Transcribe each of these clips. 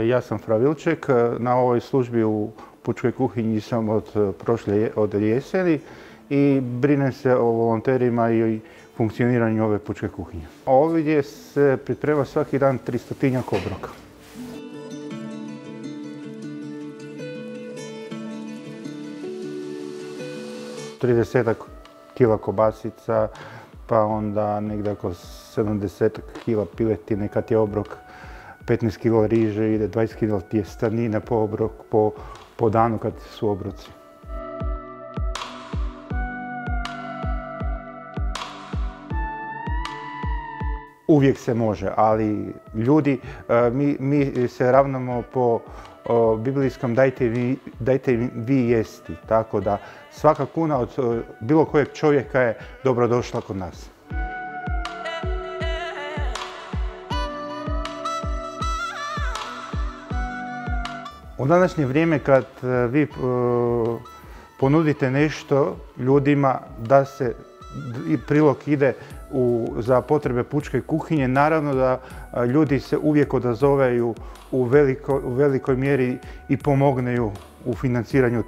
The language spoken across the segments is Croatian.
Ja sam Fravilček, na ovoj službi u pučkoj kuhinji sam od jeseni i brinem se o volonterima i funkcioniranju ove pučke kuhinje. Ovdje se priprema svaki dan 300-tinjak obroka. 30 kila kobasica, pa onda negdje oko 70 kila piletine kad je obrok, 15 kila riže, ide 20 kila tjestanine po obrok, po danu kad su obroci. Uvijek se može, ali ljudi, mi se ravnamo po biblijskom dajte vi jesti, tako da svaka kuna od bilo kojeg čovjeka je dobrodošla kod nas. U današnje vrijeme kad vi ponudite nešto ljudima da se prilog ide za potrebe pučke kuhinje, naravno da ljudi se uvijek odazoveju u velikoj mjeri i pomogneju u financiranju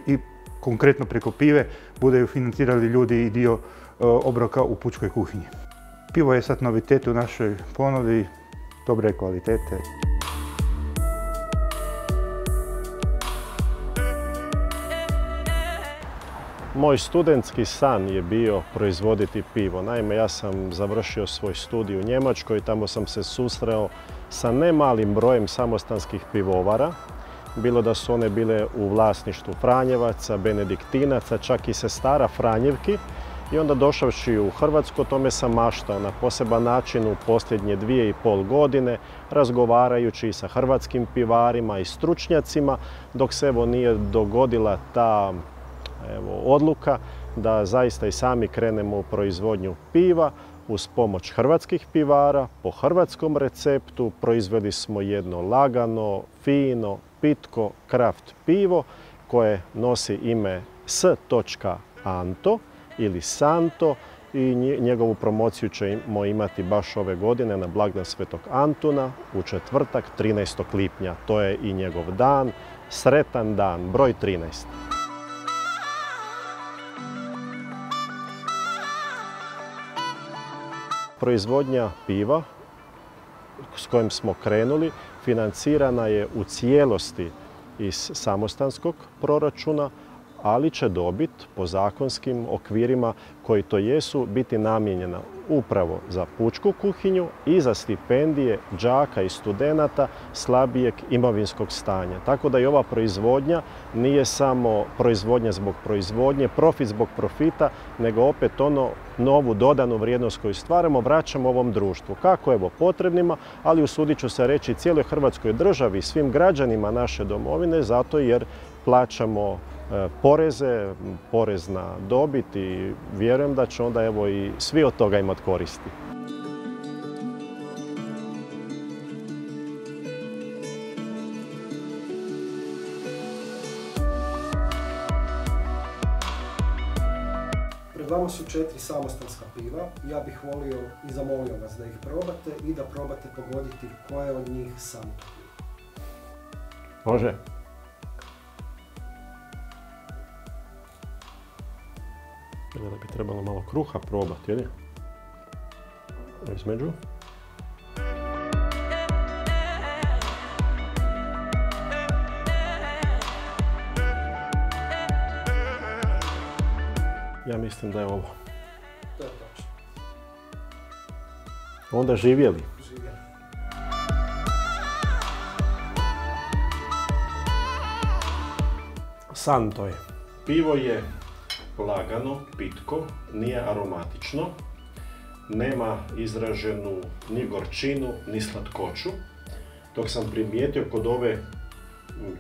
i konkretno preko pive budaju financirali ljudi i dio obroka u pučkoj kuhinji. Pivo je sad novitet u našoj ponudi, dobre kvalitete. Moj studentski san je bio proizvoditi pivo. Naime, ja sam završio svoj studij u Njemačkoj, tamo sam se susreo sa ne malim brojem samostanskih pivovara. Bilo da su one bile u vlasništvu Franjevaca, Benediktinaca, čak i sestara Franjevki. I onda došavši u Hrvatsku, o tome sam maštao na poseban način u posljednje 2,5 godine, razgovarajući sa hrvatskim pivarima i stručnjacima, dok se nije dogodila ta odluka da zaista i sami krenemo u proizvodnju piva uz pomoć hrvatskih pivara, po hrvatskom receptu. Proizveli smo jedno lagano, fino, pitko, kraft pivo koje nosi ime S.Anto ili Santo i njegovu promociju ćemo imati baš ove godine na blagdan Svetog Antuna u četvrtak 13. lipnja. To je i njegov dan, sretan dan, broj 13. Proizvodnja piva s kojim smo krenuli financirana je u cijelosti iz samostanskog proračuna, ali će dobit po zakonskim okvirima koji to jesu biti namijenjena upravo za pučku kuhinju i za stipendije đaka i studenata slabijeg imovinskog stanja. Tako da i ova proizvodnja nije samo proizvodnja zbog proizvodnje, profit zbog profita, nego opet novu dodanu vrijednost koju stvaramo vraćamo ovom društvu. Kako evo potrebnima, ali usudit ću se reći cijeloj Hrvatskoj državi i svim građanima naše domovine, zato jer plaćamo poreze, porez na dobit i vjerujem da će onda evo i svi od toga imati koristi. Pred vama su 4 samostanska piva. Ja bih volio i zamolio vas da ih probate i da probate pogoditi koje od njih Santo. Može. Da bi trebalo malo kruha probati, jel? Između. Ja mislim da je ovo. To je točno. Onda živjeli. Živjeli. Santo je. Pivo je lagano, pitko, nije aromatično, nema izraženu ni gorčinu, ni slatkoću. Dok sam primijetio kod ove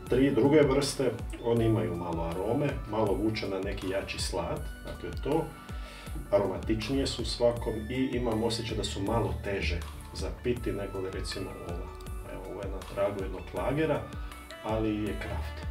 3 druge vrste, oni imaju malo arome, malo vuče na neki jači slad, dakle to. Aromatičnije su svakom i imam osjećaj da su malo teže za piti nego recimo ova. Evo, ovo je na tragu jednog lagera, ali je kraft.